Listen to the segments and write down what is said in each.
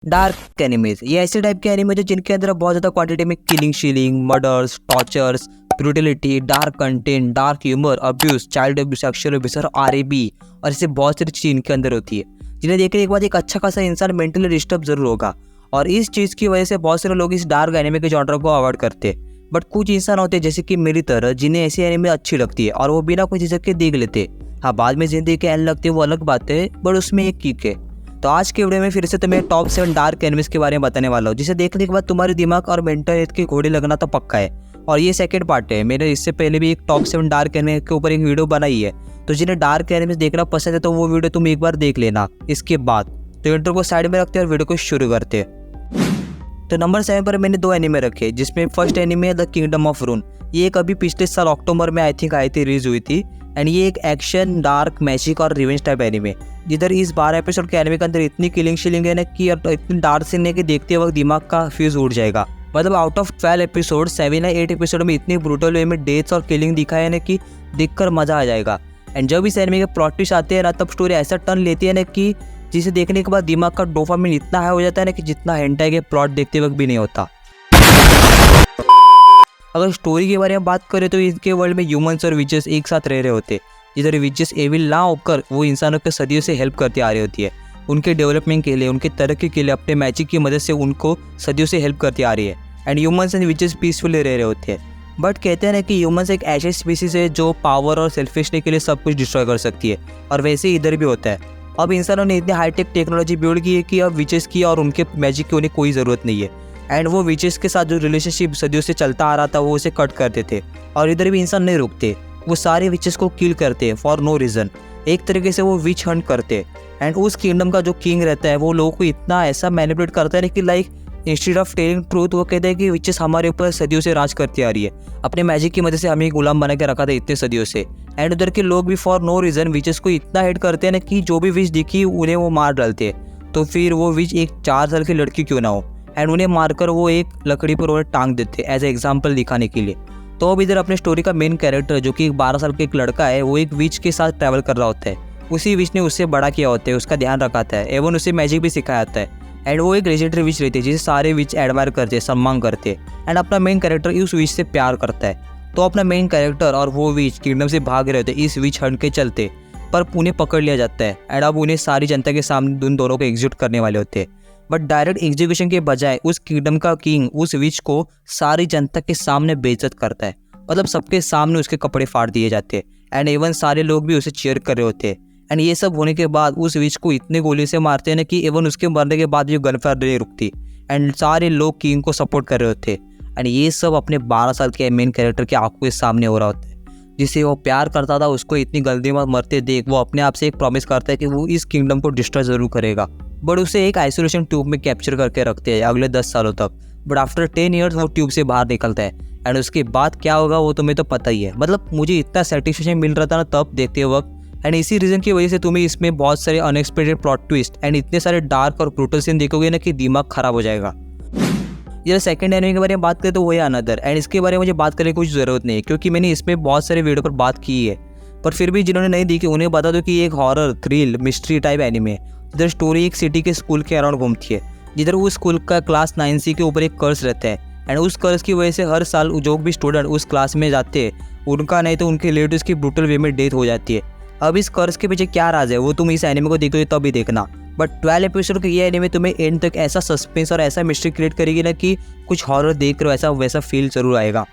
Dark enemies ये ऐसे type के एनिमे जो जिनके अंदर बहुत ज़्यादा क्वांटिटी में killing shelling murders tortures brutality dark content dark humour abuse child abuse sexual abuse और आरएबी और ऐसे बहुत सारी चीज़ इनके अंदर होती है जिन्हें देखने के बाद एक अच्छा खासा इंसान मेंटली डिस्टर्ब जरूर होगा। और इस चीज़ की वजह से बहुत सारे लोग इस डार्क एनिमे के जॉनर को अवॉइड करते हैं। बट कुछ इंसान होते हैं जैसे कि मेरी तरह जिन्हें ऐसी एनिमे अच्छी लगती है और वो बिना कोई झिझक के देख लेते। हाँ, बाद में जिंदगी के एंड लगते वो अलग बात है, बट उसमें एक किक है। तो आज के वीडियो में फिर से तुम्हें टॉप 7 डार्क एनिमीज के बारे में बताने वाला हूँ जिसे देखने के बाद तुम्हारे दिमाग और मेंटल हेल्थ की घोड़े लगना तो पक्का है। और ये सेकंड पार्ट है, मैंने इससे पहले भी एक टॉप 7 डार्क एनिमे के ऊपर एक वीडियो बनाई है। तो जिन्हें डार्क एनिमीज देखना पसंद है तो वो वीडियो तुम एक बार देख लेना इसके बाद। तो इंट्रो को साइड में रखते हैं और वीडियो को शुरू करते हैं। तो नंबर 7 पर मैंने 2 एनिमे रखे जिसमें फर्स्ट एनिमे है द किंगडम ऑफ रून। ये एक अभी पिछले साल अक्टूबर में आई थिंक आई थी, रिलीज हुई थी। एंड ये एक एक्शन डार्क मैजिक और रिवेंज टाइप एनिमे जिधर इस 12 एपिसोड के एनिमे के अंदर इतनी किलिंग शीलिंग है ना कि इतनी डार्क सीन है कि देखते वक्त दिमाग का फ्यूज उड़ जाएगा। मतलब आउट ऑफ 12 एपिसोड 7 या 8 एपिसोड में इतनी ब्रूटल वे में डेथ्स और किलिंग दिखाया है ना कि देखकर मजा आ जाएगा। एंड जब इस एनिमे के प्लॉट ट्विस्ट आते हैं ना तब स्टोरी ऐसा टर्न लेती है ना कि जिसे देखने के बाद दिमाग का डोपामिन इतना हाई हो जाता है ना कि जितना हेंटाई के प्लॉट देखते वक्त भी नहीं होता। अगर स्टोरी के बारे में बात करें तो इनके वर्ल्ड में ह्यूमंस और विचेस एक साथ रह रहे होते, जिधर विचेस एविल ना होकर वो इंसानों के सदियों से हेल्प करती आ रही होती है। उनके डेवलपमेंट के लिए उनके तरक्की के लिए अपने मैजिक की मदद से उनको सदियों से हेल्प करती आ रही है। And humans and witches peacefully रह रहे होते हैं। बट कहते हैं ना कि ह्यूमंस एक ऐसी स्पीसीज है जो पावर और सेल्फिशनेस के लिए सब कुछ डिस्ट्रॉय कर सकती है, और वैसे ही इधर भी होता है। अब इंसानों ने इतनी हाईटेक टेक्नोलॉजी बिल्ड की है कि अब विचेस की और उनके मैजिक की उन्हें कोई ज़रूरत नहीं है। एंड वो विचेस के साथ जो रिलेशनशिप सदियों से चलता आ रहा था वो उसे कट करते थे। और इधर भी इंसान नहीं रुकते, वो सारे विचेस को किल करते फॉर नो रीज़न। एक तरीके से वो विच हंट करते। एंड उस किंगडम का जो किंग रहता है वो लोगों को इतना ऐसा मैनिपुलेट करता है कि like instead of telling truth वो कहते हैं कि विचेस हमारे ऊपर सदियों से राज करती आ रही है, अपने मैजिक की मदद से हमें गुलाम बना के रखा था इतने सदियों से। एंड उधर के लोग भी फॉर नो रीज़न विचेस को इतना हेट करते हैं ना कि जो भी विच दिखी उन्हें वो मार डालते हैं। तो फिर वो विच एक 4 साल की लड़की क्यों ना हो, एंड उन्हें मारकर वो एक लकड़ी पर उन्हें टांग देते एज ए एग्जाम्पल दिखाने के लिए। तो अब इधर अपने स्टोरी का मेन कैरेक्टर जो कि 12 साल का एक लड़का है वो एक विच के साथ ट्रैवल कर रहा होता है। उसी विच ने उससे बड़ा किया होता है, उसका ध्यान रखा था एवं उसे मैजिक भी सिखाया जाता है। एंड वो एक लेजेंडरी विच रहती है जिसे सारे विच एडमायर करते सम्मान करते। एंड अपना मेन कैरेक्टर उस विच से प्यार करता है। तो अपना मेन कैरेक्टर और वो विच किंगडम से भाग रहे होते इस विच हंट के चलते, पर उन्हें पकड़ लिया जाता है। एंड अब उन्हें सारी जनता के सामने उन दोनों को एग्जीक्यूट करने वाले होते हैं। बट डायरेक्ट एग्जीक्यूशन के बजाय उस किंगडम का किंग उस विच को सारी जनता के सामने बेइज्जत करता है। मतलब सबके सामने उसके कपड़े फाड़ दिए जाते हैं। एंड इवन सारे लोग भी उसे चीयर कर रहे होते हैं। एंड ये सब होने के बाद उस विच को इतने गोली से मारते हैं ना कि इवन उसके मरने के बाद भी गन फायर नहीं रुकती। एंड सारे लोग किंग को सपोर्ट कर रहे होते। एंड ये सब अपने 12 साल के मेन कैरेक्टर की आंखों के सामने हो रहा होता है। जिसे वो प्यार करता था उसको इतनी गलती में मरते देख वो अपने आप से एक प्रॉमिस करता है कि वो इस किंगडम को डिस्ट्रॉय जरूर करेगा। बट उसे एक आइसोलेशन ट्यूब में कैप्चर करके रखते हैं अगले 10 सालों तक। बट आफ्टर 10 ईयर्स वो ट्यूब से बाहर निकलता है। एंड उसके बाद क्या होगा वो तुम्हें तो पता ही है। मतलब मुझे इतना सेटिस्फेक्शन मिल रहा था ना तब देखते वक्त। एंड इसी रीज़न की वजह से तुम्हें इसमें बहुत सारे अनएक्सपेक्टेड प्लॉट ट्विस्ट एंड इतने सारे डार्क और ब्रूटल सीन देखोगे ना कि दिमाग खराब हो जाएगा। ये सेकंड एनिमे के बारे में बात करें तो वो है अनदर। एंड इसके बारे में मुझे बात करने की कुछ ज़रूरत नहीं है क्योंकि मैंने इसमें बहुत सारे वीडियो पर बात की है। पर फिर भी जिन्होंने नहीं देखी उन्हें बता दो कि एक horror thrill mystery type anime है जिधर स्टोरी एक सिटी के स्कूल के अराउंड घूमती है, जिधर उस स्कूल का क्लास 9C के ऊपर एक कर्स रहता है। एंड उस कर्स की वजह से हर साल जो भी स्टूडेंट उस क्लास में जाते हैं उनका नहीं तो उनके रिलेटिव्स की ब्रूटल वे में डेथ हो जाती है। अब इस कर्स के पीछे क्या राज है वो तुम इस एनिमे को देखोगे तब भी देखना। बट 12 एपिसोड का ये एनिमे तुम्हें एंड तक ऐसा सस्पेंस और ऐसा मिस्ट्री क्रिएट करेगी ना कि कुछ हॉरर देख रहे हो ऐसा वैसा फील जरूर आएगा।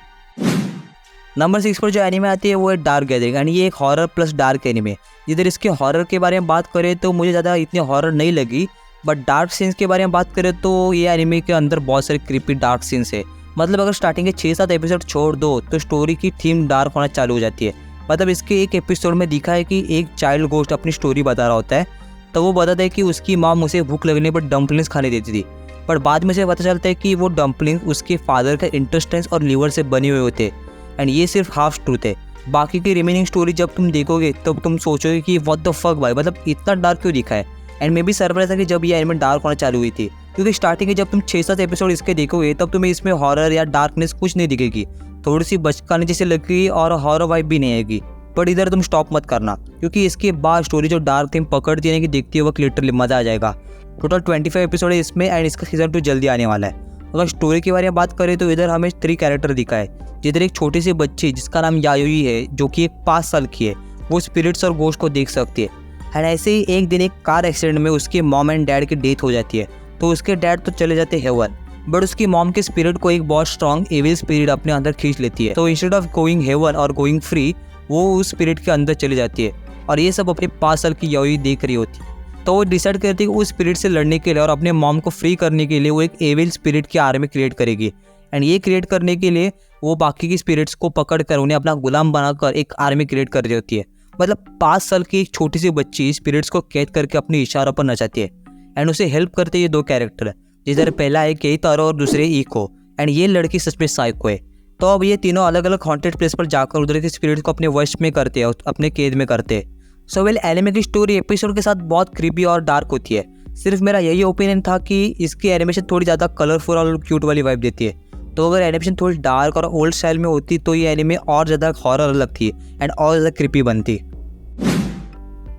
नंबर 6 पर जो एनिमे आती है वो है डार्क गैदरिंग। एंड ये एक हॉरर प्लस डार्क एनिमे। जिधर इसके हॉरर के बारे में बात करें तो मुझे ज़्यादा इतनी हॉरर नहीं लगी। बट डार्क सीन्स के बारे में बात करें तो ये एनिमे के अंदर बहुत सारे क्रीपी डार्क सीन्स है। मतलब अगर स्टार्टिंग के 6-7 एपिसोड छोड़ दो तो स्टोरी की थीम डार्क होना चालू हो जाती है। मतलब इसके एक एपिसोड में दिखा है कि एक चाइल्ड गोस्ट अपनी स्टोरी बता रहा होता है। तो वो बताता है कि उसकी माम उसे भूख लगने पर डम्पलिंग्स खाने देती थी। पर बाद में से पता चलता है कि वो डम्पलिंग्स उसके फादर का इंटेस्टाइन्स और लीवर से बने हुए होते। एंड ये सिर्फ हाफ ट्रूथ है। बाकी की रिमेनिंग स्टोरी जब तुम देखोगे तब तुम सोचोगे कि व्हाट द फक भाई, मतलब इतना डार्क क्यों दिखा है। एंड मे भी सरप्राइज है कि जब ये एनिमे डार्क होना चालू हुई थी क्योंकि स्टार्टिंग में जब तुम 6-7 एपिसोड इसके देखोगे तब तुम्हें इसमें हॉरर या डार्कनेस कुछ नहीं दिखेगी। थोड़ी सी बचकाने जैसे लगेगी और हॉरर वाइब भी नहीं आएगी। बट इधर तुम स्टॉप मत करना क्योंकि इसके बाद स्टोरी जो डार्क थीम पकड़ती है कि देखते वक्त लिटरली मजा आ जाएगा। टोटल 25 एपिसोड है इसमें एंड इसका सीजन 2 जल्दी आने वाला है। अगर स्टोरी के बारे में बात करें तो इधर हमें 3 कैरेक्टर दिखा है। जिधर एक छोटी सी बच्ची जिसका नाम यायोई है, जो कि एक 5 साल की है, वो स्पिरिट्स और गोस्ट को देख सकती है। एंड ऐसे ही एक दिन एक कार एक्सीडेंट में उसके मॉम एंड डैड की डेथ हो जाती है। तो उसके डैड तो चले जाते हेवन, बट उसकी मॉम के स्पिरिट को एक बहुत स्ट्रॉन्ग एविल स्पिरिट अपने अंदर खींच लेती है। तो इंस्टेड ऑफ गोइंग हेवन और गोइंग फ्री, वो उस स्पिरिट के अंदर चली जाती है और ये सब अपने 5 साल की यायोई देख रही होती है। तो वो डिसाइड करती है कि उस स्पिरिट से लड़ने के लिए और अपने मॉम को फ्री करने के लिए वो एक एविल स्पिरिट की आर्मी क्रिएट करेगी। एंड ये क्रिएट करने के लिए वो बाकी की स्पिरिट्स को पकड़ कर उन्हें अपना गुलाम बनाकर एक आर्मी क्रिएट कर रही होती है। मतलब 5 साल की एक छोटी सी बच्ची स्पिरिट्स को कैद करके अपने इशारों पर नचाती है। एंड उसे हेल्प करते ये 2 कैरेक्टर, जिधर पहला है केइतारो और दूसरे इको। एंड ये लड़की सच में साइको है। तो अब ये तीनों अलग अलग हॉन्टेड प्लेस पर जाकर उधर के स्पिरिट को अपने वश में करते हैं, अपने कैद में करते हैं। सो वेल, एनिमे की स्टोरी एपिसोड के साथ बहुत क्रीपी और डार्क होती है। सिर्फ मेरा यही ओपिनियन था कि इसकी एनिमेशन थोड़ी ज़्यादा कलरफुल और क्यूट वाली वाइब देती है। तो अगर एनिमेशन थोड़ी डार्क और ओल्ड स्टाइल में होती तो ये एनिमे और ज़्यादा हॉरर लगती एंड और ज़्यादा क्रीपी बनती।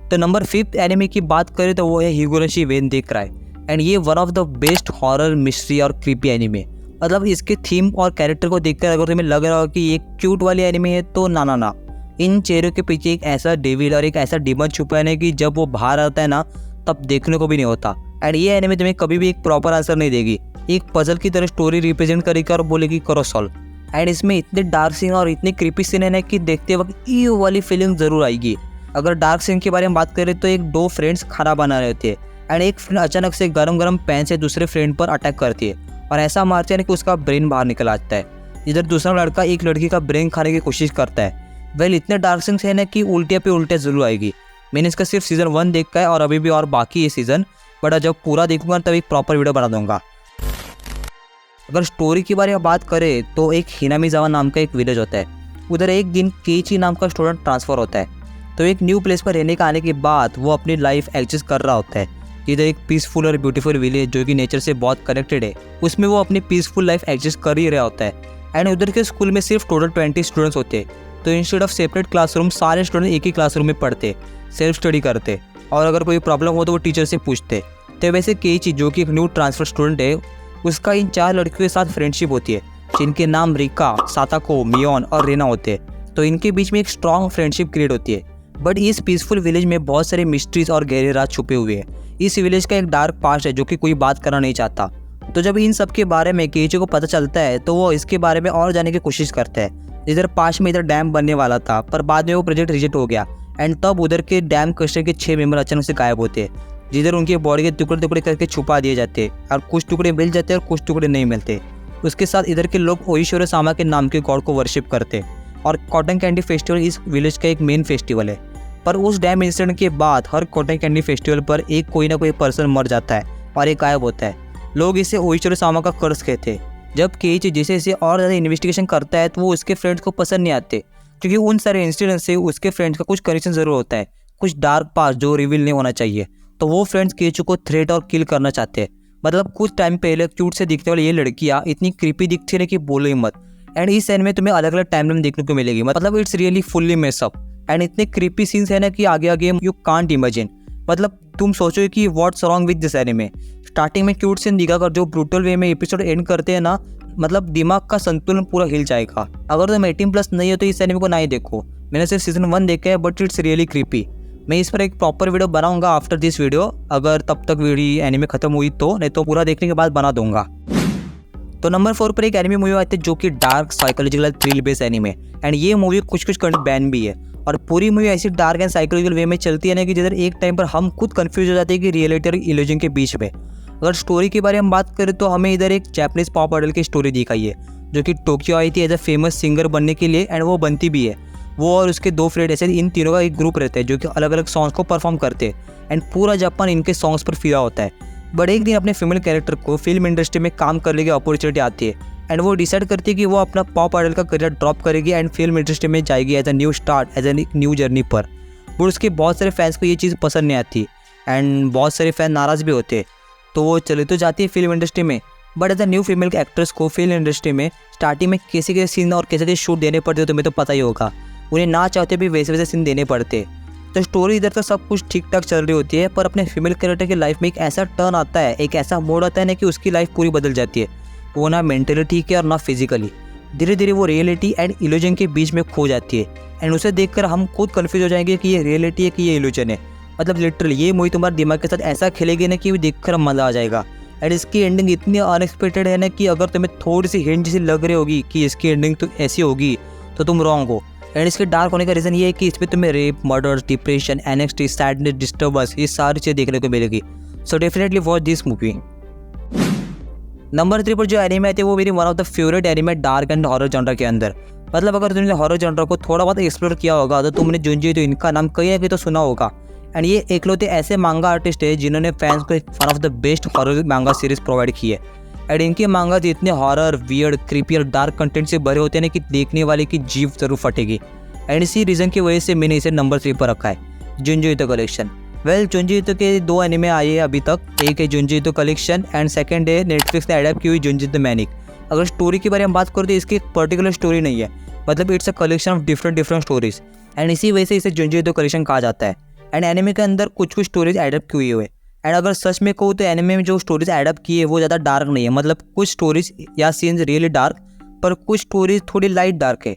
तो नंबर 5 एनिमे की बात करें तो वो है हिगुराशी वेन दे क्राई। एंड ये one of the best horror, mystery और क्रीपी एनिमे। मतलब इसके थीम और कैरेक्टर को देखकर अगर तुम्हें लग रहा हो कि ये क्यूट वाली एनिमे है तो ना, इन चेहरों के पीछे एक ऐसा डेविल और एक ऐसा डिमन छुपा है कि जब वो बाहर आता है ना तब देखने को भी नहीं होता। एंड ये एनिमे तुम्हें कभी भी एक प्रॉपर आंसर नहीं देगी, एक पजल की तरह स्टोरी रिप्रेजेंट करेगी और बोलेगी करो सॉल्व। एंड इसमें इतने डार्क सीन और इतने क्रीपी सीन है कि देखते वक्त ये वाली फीलिंग जरूर आएगी। अगर डार्क सीन के बारे में बात करें तो एक 2 फ्रेंड्स खाना बना रहे थे एंड एक फ्रेंड अचानक से गरम पैन से दूसरे फ्रेंड पर अटैक करती है और ऐसा मारती है कि उसका ब्रेन बाहर निकल आता है। इधर दूसरा लड़का एक लड़की का ब्रेन खाने की कोशिश करता है। वेल, इतने डार्क सीन्स है कि उल्टिया पे उल्टिया जरूर आएगी। मैंने इसका सिर्फ सीजन 1 देखा है और अभी भी और बाकी है सीजन, बट जब पूरा देखूंगा तब एक प्रॉपर वीडियो बना दूंगा। अगर स्टोरी के बारे में बात करें तो एक हिनामिजावा नाम का एक विलेज होता है। उधर एक दिन केइची नाम का स्टूडेंट ट्रांसफ़र होता है। तो एक न्यू प्लेस पर रहने का आने के बाद वो अपनी लाइफ एडजस्ट कर रहा होता है। इधर एक पीसफुल और ब्यूटीफुल विलेज जो कि नेचर से बहुत कनेक्टेड है, उसमें वो अपनी पीसफुल लाइफ एडजस्ट कर ही रहा होता है। एंड उधर के स्कूल में सिर्फ टोटल 20 स्टूडेंट्स होते हैं। तो इंस्टेड ऑफ सेपरेट क्लासरूम सारे स्टूडेंट एक ही क्लासरूम में पढ़ते, सेल्फ स्टडी करते और अगर कोई प्रॉब्लम हो तो वो टीचर से पूछते। तो वैसे केइची जो कि एक न्यू ट्रांसफर स्टूडेंट है, उसका इन 4 लड़कियों के साथ फ्रेंडशिप होती है जिनके नाम रिका, साताको, मियोन और रेना होते हैं। तो इनके बीच में एक स्ट्रॉन्ग फ्रेंडशिप क्रिएट होती है। बट इस पीसफुल विलेज में बहुत सारे मिस्ट्रीज और गहरे राज छुपे हुए हैं। इस विलेज का एक डार्क पास्ट है जो कि कोई बात करना नहीं चाहता। तो जब इन सब के बारे में केइची को पता चलता है तो वो इसके बारे में और जाने की कोशिश करता है। इधर पास में इधर डैम बनने वाला था पर बाद में वो प्रोजेक्ट रिजेक्ट हो गया। एंड तब उधर के डैम कस्टर के 6 मेंबर अचानक से गायब होते हैं, जिधर उनके बॉडी के टुकड़े टुकड़े करके छुपा दिए जाते हैं और कुछ टुकड़े मिल जाते हैं और कुछ टुकड़े नहीं मिलते। उसके साथ इधर के लोग ओइशिरो सामा के नाम के गॉड को वर्शिप करते और कॉटन कैंडी फेस्टिवल इस विलेज का एक मेन फेस्टिवल है। पर उस डैम इंसिडेंट के बाद हर कॉटन कैंडी फेस्टिवल पर एक कोई ना कोई पर्सन मर जाता है और एक गायब होता है। लोग इसे ओइशिरो सामा का कर्ज कहते हैं। जब केइची जैसे जैसे और ज़्यादा इन्वेस्टिगेशन करता है तो वो उसके फ्रेंड्स को पसंद नहीं आते, क्योंकि उन सारे इंसिडेंट से उसके फ्रेंड्स का कुछ कनेक्शन ज़रूर होता है, कुछ डार्क पास्ट जो रिवील नहीं होना चाहिए। तो वो फ्रेंड्स केइची को थ्रेट और किल करना चाहते हैं। मतलब कुछ टाइम पहले क्यूट से दिखने वाली ये लड़कियाँ इतनी क्रीपी दिखती है कि बोलो ही मत। एंड इस एनिमे में तुम्हें अलग अलग टाइमलाइन देखने को मिलेगी। मतलब it's really fully mess up and इतने क्रीपी सीन्स है कि आगे आगे यू कांट इमेजिन। मतलब तुम सोचो कि what's wrong with this anime. Starting में क्यूट सीन दिखाकर जो ब्रूटल वे में एपिसोड एंड करते हैं ना, मतलब दिमाग का संतुलन पूरा हिल जाएगा। अगर तुम 18+ नहीं हो तो इस एनिमे को ना ही देखो। मैंने सिर्फ सीजन 1 देखा है बट इट्स रियली क्रीपी। मैं इस पर एक प्रॉपर वीडियो बनाऊंगा आफ्टर दिस वीडियो, अगर तब तक वीडियो एनिमे खत्म हुई तो, नहीं तो पूरा देखने के बाद बना दूंगा। तो नंबर 4 पर एक एनिमे मूवी आती है जो कि dark psychological thrill based anime. And ये मूवी कुछ कंटेंट बैन भी है और पूरी मूवी ऐसी डार्क एंड साइकोलॉजिकल वे में चलती है ना कि जिधर एक टाइम पर हम खुद कंफ्यूज हो जाते हैं कि रियलिटी और इल्यूजन के बीच में। अगर स्टोरी के बारे में बात करें तो हमें इधर एक जापानीज पॉप आइडल की स्टोरी दिखाई है जो कि टोक्यो आई थी एज अ फेमस सिंगर बनने के लिए, एंड वो बनती भी है। वो और उसके 2 फ्रेंड ऐसे इन तीनों का एक ग्रुप रहता है जो कि अलग अलग सॉन्ग्स को परफॉर्म करते हैं एंड पूरा जापान इनके सॉन्ग्स पर फिदा होता है। बट एक दिन अपने फीमेल कैरेक्टर को फिल्म इंडस्ट्री में काम करने की अपॉर्चुनिटी आती है एंड वो डिसाइड करती है कि वो अपना पॉप आइडल का करियर ड्रॉप करेगी एंड फिल्म इंडस्ट्री में जाएगी as a new start, as a new journey पर। बट उसके बहुत सारे फैंस को ये चीज़ पसंद नहीं आती एंड बहुत सारे फैन नाराज़ भी होते। तो वो चले तो जाती है फिल्म इंडस्ट्री में, but as a new female actress को फिल्म इंडस्ट्री में स्टार्टिंग में कैसे सीन और कैसे शूट देने पड़ते हो तुम्हें तो पता ही होगा। उन्हें ना चाहते भी वैसे सीन देने पड़ते। तो स्टोरी इधर तक सब कुछ ठीक ठाक चल रही होती है, पर अपने फीमेल कैरेक्टर की लाइफ में एक ऐसा टर्न आता है, एक ऐसा मोड़ आता है ना कि उसकी लाइफ पूरी बदल जाती है। वो ना मेंटली ठीक है और ना फिजिकली। धीरे धीरे वो रियलिटी एंड इल्यूजन के बीच में खो जाती है, एंड उसे देखकर हम खुद कन्फ्यूज हो जाएंगे कि ये रियलिटी है कि ये इल्यूजन है। मतलब लिटरली ये मूवी तुम्हारे दिमाग के साथ ऐसा खेलेगी ना कि देखकर मज़ा आ जाएगा। एंड इसकी एंडिंग इतनी अनएक्सपेक्टेड है ना कि अगर तुम्हें थोड़ी सी हिंट जैसी लग रही होगी कि इसकी एंडिंग तो ऐसी होगी, तो तुम रॉन्ग हो। एंड इसके डार्क होने का रीज़न ये है कि इसमें तुम्हें rape, murder, depression, anxiety, sadness, disturbance, ये सारी चीज़ें देखने को मिलेगी। So definitely watch this movie. Number 3 पर जो एनिमे आती है वो मेरी one of the favourite anime dark and horror genre के अंदर। मतलब अगर तुमने हॉरर जॉनर को थोड़ा बहुत एक्सप्लोर किया होगा तो तुमने जुंजी तो इनका नाम कहीं ना कहीं तो सुना होगा। एंड ये एकलौते ऐसे मांगा आर्टिस्ट है जिन्होंने फैंस को एक one of the best horror मांगा सीरीज प्रोवाइड की है। एंड इनके मांगास इतने हॉरर, वियर्ड, क्रीपी और डार्क कंटेंट से भरे होते हैं ना कि देखने वाले की जीभ जरूर फटेगी। एंड इसी रीज़न की वजह से मैंने इसे नंबर 3 पर रखा है, जुंजी ईतो कलेक्शन। वेल जुंजी ईतो के 2 एनिमे आए हैं अभी तक, एक है जुंजी ईतो कलेक्शन एंड सेकंड है नेटफ्लिक्स ने अडैप्ट की हुई जुंजी ईतो मैनिक। अगर स्टोरी के बारे में बात करें तो इसकी एक पर्टिकुलर स्टोरी नहीं है, मतलब it's a collection of different stories, and इसी वजह से इसे जुंजी ईतो कलेक्शन कहा जाता है। एंड एनिमे के अंदर कुछ स्टोरीज एडप्ट की हुई है। एंड अगर सच में कहूँ तो एनिमे में जो स्टोरीज एडप्ट की है वो ज़्यादा डार्क नहीं है, मतलब कुछ स्टोरीज या सीन्स रियली डार्क, पर कुछ स्टोरीज थोड़ी लाइट डार्क है।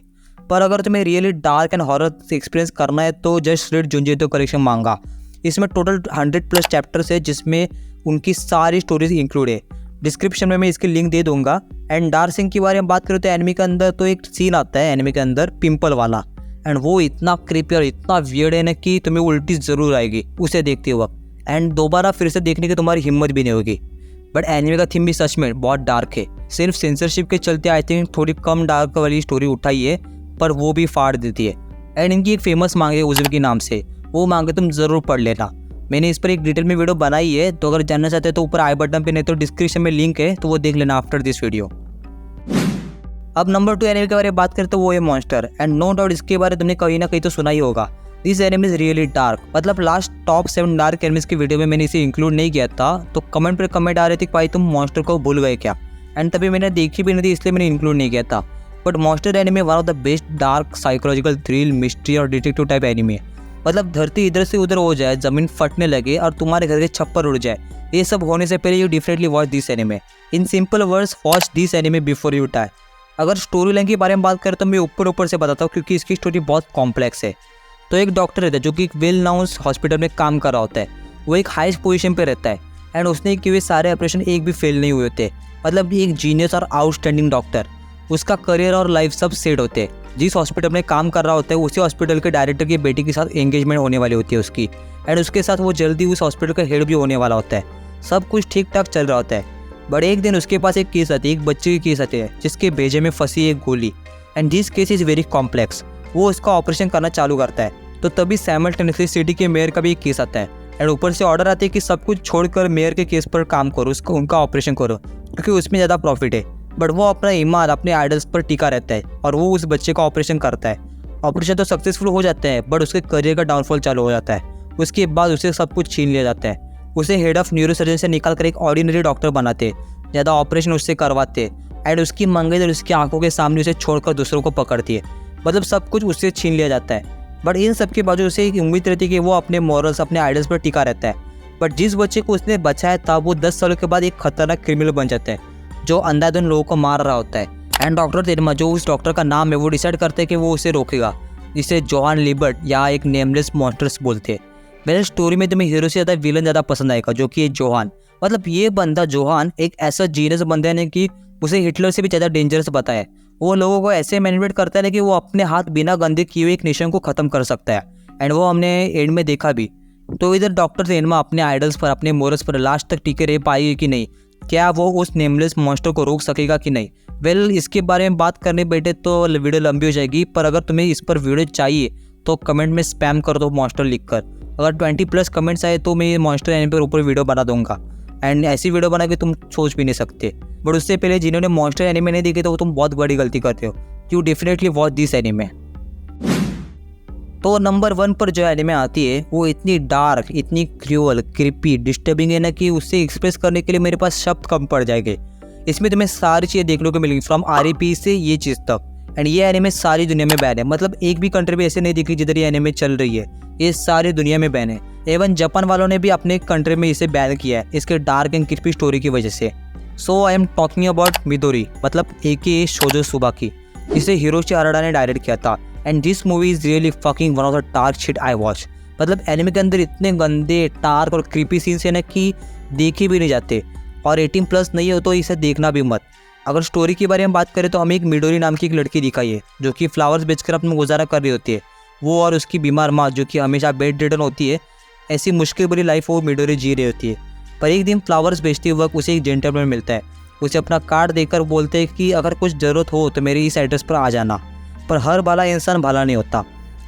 पर अगर तुम्हें really dark and horror experience करना है तो जस्ट रीड जुंजी ईतो कलेक्शन मांगा। इसमें टोटल 100+ चैप्टर्स है जिसमें उनकी सारी स्टोरीज इंक्लूड है। डिस्क्रिप्शन में मैं इसकी लिंक दे दूंगा। एंड डार्क सीन के बारे में बात करें तो एनिमे के अंदर तो एक सीन आता है एनिमे के अंदर पिंपल वाला, एंड वो इतना क्रीपी और इतना वियर्ड है ना कि तुम्हें उल्टी ज़रूर आएगी उसे देखते वक्त, एंड दोबारा फिर से देखने की तुम्हारी हिम्मत भी नहीं होगी। बट एनिमे का थीम भी सच में बहुत डार्क है। सिर्फ सेंसरशिप के चलते आई थिंक थोड़ी कम डार्क वाली स्टोरी उठाई है, पर वो भी फाड़ देती है। एंड इनकी एक फेमस मांग है उज़ुकी नाम से, वो मांगे तुम ज़रूर पढ़ लेना। मैंने इस पर एक डिटेल में वीडियो बनाई है, तो अगर जानना चाहते हो तो ऊपर आई बटन पे नहीं तो डिस्क्रिप्शन में लिंक है, तो वो देख लेना आफ्टर दिस वीडियो। अब नंबर 2 एनिमे के बारे में बात करें तो वो है मॉन्स्टर। एंड नो डाउट इसके बारे में तुमने कहीं ना कहीं तो सुना ही होगा। This anime is really dark. मतलब लास्ट टॉप 7 डार्क एनिमेज की वीडियो में मैंने इसे इंक्लूड नहीं किया था, तो कमेंट पर कमेंट आ रहे थे कि भाई तुम मॉन्स्टर को भूल गए क्या। एंड तभी मैंने देखी भी नहीं थी इसलिए मैंने इंक्लूड नहीं किया था। But monster anime one of the best dark psychological thrill, mystery और डिटेक्टिव टाइप एनिमे। मतलब धरती इधर से उधर हो जाए, जमीन फटने लगे और तुम्हारे घर के छप्पर उड़ जाए, ये सब होने से पहले you definitely watch this anime. In simple words, watch this anime before you die. अगर स्टोरी लाइन के बारे में बात करें तो मैं ऊपर से बताता हूँ क्योंकि इसकी स्टोरी बहुत कॉम्प्लेक्स है। तो एक डॉक्टर रहता है जो कि एक वेल नाउन हॉस्पिटल में काम कर रहा होता है। वो एक हाईएस्ट पोजीशन पे रहता है एंड उसने किए हुए सारे ऑपरेशन एक भी फेल नहीं हुए होते। मतलब एक जीनियस और आउटस्टैंडिंग डॉक्टर, उसका करियर और लाइफ सब सेट होते हैं। जिस हॉस्पिटल में काम कर रहा होता है उसी हॉस्पिटल के डायरेक्टर की बेटी के साथ एंगेजमेंट होने वाली होती है उसकी, एंड उसके साथ वो जल्दी उस हॉस्पिटल का हेड भी होने वाला होता है। सब कुछ ठीक ठाक चल रहा होता है। बट एक दिन उसके पास एक केस आती है, एक बच्चे की केस आती है जिसके भेजे में फंसी एक गोली, and this case is very complex. वो उसका ऑपरेशन करना चालू करता है, तो तभी साइमल्टेनियसली सिटी के मेयर का भी एक केस आता है, एंड ऊपर से ऑर्डर आती है कि सब कुछ छोड़कर मेयर के केस पर काम करो, उसको उनका ऑपरेशन करो क्योंकि उसमें ज़्यादा प्रॉफिट है। बट वो अपना ईमान, अपने आइडल्स पर टिका रहता है और वो उस बच्चे का ऑपरेशन करता है। ऑपरेशन तो सक्सेसफुल हो जाता है, बट उसके करियर का डाउनफॉल चालू हो जाता है। उसके बाद उसे सब कुछ छीन लिया जाता है। उसे हेड ऑफ न्यूरोसर्जन से निकाल कर एक ऑर्डिनरी डॉक्टर बनाते, ज़्यादा ऑपरेशन उससे करवाते, एंड उसकी मंगेतर उसकी आंखों के सामने उसे छोड़कर दूसरों को पकड़ती है। मतलब सब कुछ उससे छीन लिया जाता है। बट इन सब के बावजूद उसे एक उम्मीद रहती है कि वो अपने मॉरल्स, अपने आइडल्स पर टिका रहता है। बट जिस बच्चे को उसने बचाया था वो 10 सालों के बाद एक खतरनाक क्रिमिनल बन जाता है जो अंधाधुंध लोगों को मार रहा होता है। एंड डॉक्टर तेनमा, जो उस डॉक्टर का नाम है, वो डिसाइड करते हैं कि वो उसे रोकेगा, जिसे जोहान लिबर्ट या एक नेमलेस मॉन्स्टर्स बोलते हैं। मेरे स्टोरी में तुम्हें हीरो से ज़्यादा विलन ज़्यादा पसंद आएगा, जो कि है जोहान। मतलब ये बंदा जोहान एक ऐसा जीनियस बंदा है कि उसे हिटलर से भी ज़्यादा डेंजरस पता है। वो लोगों को ऐसे मैनिपुलेट करता है कि वो अपने हाथ बिना गंदे किए हुए एक नेशन को ख़त्म कर सकता है, एंड वो हमने एंड में देखा भी। तो इधर डॉक्टर तेनमा अपने आइडल्स पर, अपने मोरल्स पर लास्ट तक टिके रह पाएगी कि नहीं, क्या वो उस नेमलेस मॉन्स्टर को रोक सकेगा कि नहीं। वेल, इसके बारे में बात करने बैठे तो वीडियो लंबी हो जाएगी, पर अगर तुम्हें इस पर वीडियो चाहिए तो कमेंट में स्पैम कर दो मॉन्स्टर लिखकर। अगर 20+ कमेंट्स आए तो मैं ये मॉन्स्टर एनिमे पर ऊपर वीडियो बना दूंगा, एंड ऐसी वीडियो बना के तुम सोच भी नहीं सकते। बट उससे पहले जिन्होंने मॉन्स्टर एनिमे नहीं देखे तो तुम बहुत बड़ी गलती करते हो। You definitely watch this anime. तो नंबर 1 पर जो एनिमे आती है वो इतनी डार्क, इतनी क्रूअल, क्रिपी, डिस्टर्बिंग है ना कि उससे एक्सप्रेस करने के लिए मेरे पास शब्द कम पड़ जाएंगे। इसमें तुम्हें सारी चीज़ें देखने को मिलेंगी, फ्रॉम REP से ये चीज़ तक। एंड ये एनिमे सारी दुनिया में बैन है, मतलब एक भी कंट्री में ऐसे नहीं दिखी जिधर ये एनिमे चल रही है, ये सारी दुनिया में बैन है। इवन जापान वालों ने भी अपने कंट्री में इसे बैन किया है इसके डार्क एंड क्रिपी स्टोरी की वजह से। So I am talking about Midori, मतलब AKA शोजो सुबाकी, जिसे हिरोशी अराडा ने डायरेक्ट किया था। And this movie is really fucking one of the dark shit I watch. मतलब एनिमे के अंदर इतने गंदे डार्क और क्रीपी सीन्स है ना कि देखे भी नहीं जाते, और 18+ नहीं हो तो इसे देखना भी मत। अगर स्टोरी के बारे में बात करें तो हमें एक मिडोरी नाम की एक लड़की दिखाई है जो कि फ्लावर्स बेचकर अपना गुजारा कर रही होती है। वो और उसकी बीमार माँ जो कि हमेशा बेड रिडन होती है, ऐसी मुश्किल भरी लाइफ वो मिडोरी जी रही होती है। पर एक दिन फ्लावर्स बेचते वक्त उसे एक जेंटलमैन मिलता है। उसे अपना कार्ड देकर बोलते हैं कि अगर कुछ ज़रूरत हो तो मेरे इस एड्रेस पर आ जाना। पर हर भला इंसान भला नहीं होता।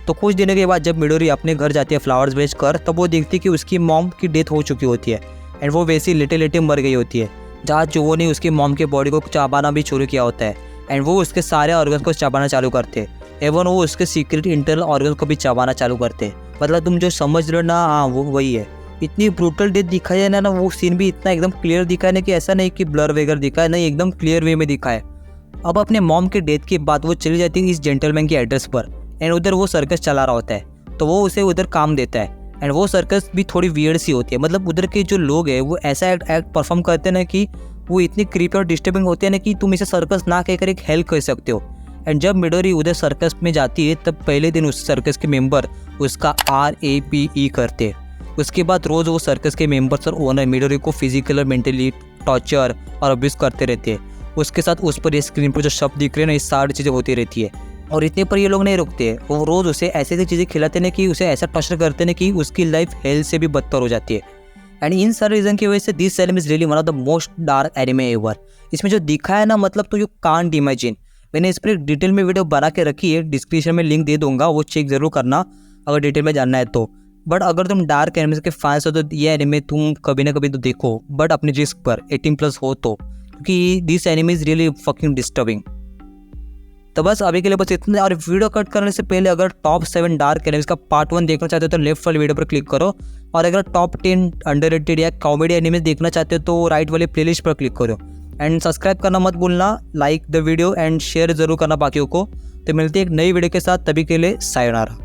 तो कुछ दिनों के बाद जब मिडोरी अपने घर जाती है फ्लावर्स बेचकर, तब वो देखती है कि उसकी मॉम की डेथ हो चुकी होती है एंड वो वैसे लेटे लेटे मर गई होती है। जहाँ चूहों ने उसकी मॉम के बॉडी को चबाना भी शुरू किया होता है एंड वो उसके सारे ऑर्गन्स को चबाना चालू करते हैं। एवं वो उसके सीक्रेट इंटरनल ऑर्गन्स को भी चबाना चालू करते हैं। मतलब तुम जो समझ रहे हो ना, हाँ वो वही है। इतनी ब्रूटल डेथ दिखाई है ना, वो सीन भी इतना एकदम क्लियर दिखा है ना कि ऐसा नहीं कि ब्लर वगैरह दिखा है, नहीं एकदम क्लियर वे में दिखा है। अब अपने मॉम के डेथ के बाद वो चली जाती है इस जेंटलमैन के एड्रेस पर एंड उधर वो सर्कस चला रहा होता है, तो वो उसे उधर काम देता है। एंड वो सर्कस भी थोड़ी वियर्ड सी होती है, मतलब उधर के जो लोग हैं वो ऐसा एक्ट परफॉर्म करते हैं ना कि वो इतनी क्रीपी और डिस्टर्बिंग होते हैं ना कि तुम इसे सर्कस ना कहकर एक हेल्प कर सकते हो। एंड जब मिडोरी उधर सर्कस में जाती है तब पहले दिन उस सर्कस के मेंबर उसका RAPE करते हैं। उसके बाद रोज़ वो सर्कस के मेंबर्स और ओनर मिडोरी को फिजिकल और मेंटली टॉर्चर और अब्यूज़ करते रहते हैं। उसके साथ उस पर ये स्क्रीन पर जो शब्द दिख रहे हैं ना, ये सारी चीज़ें होती रहती है। और इतने पर ये लोग नहीं रुकते, वो रोज़ उसे ऐसी ऐसी चीज़ें खिलाते हैं कि उसे ऐसा टॉर्चर करते हैं कि उसकी लाइफ हेल्थ से भी बदतर हो जाती है। एंड इन सारे रीज़न की वजह से this anime is really one of the most dark anime ever. इसमें जो दिखा है ना, मतलब तो यू कांट इमेजिन। मैंने इस पर एक डिटेल में वीडियो बना के रखी है, डिस्क्रिप्शन में लिंक दे दूंगा, वो चेक ज़रूर करना अगर डिटेल में जानना है तो। बट अगर तुम डार्क एनिमे के फैंस हो तो ये एनिमे तुम कभी ना कभी तो देखो, बट अपने रिस्क पर, 18+ हो तो, क्योंकि this anime is really fucking disturbing. तो बस अभी के लिए बस इतना। और वीडियो कट करने से पहले अगर टॉप 7 डार्क एनिमेस का पार्ट 1 देखना चाहते हो तो लेफ्ट वाले वीडियो पर क्लिक करो, और अगर टॉप 10 अंडररेटेड या कॉमेडी एनिमेस देखना चाहते हो तो राइट वाले प्लेलिस्ट पर क्लिक करो। एंड सब्सक्राइब करना मत भूलना, like the video and share ज़रूर करना बाकियों को। तो मिलते हैं एक नई वीडियो के साथ, तभी के लिए सायोनारा।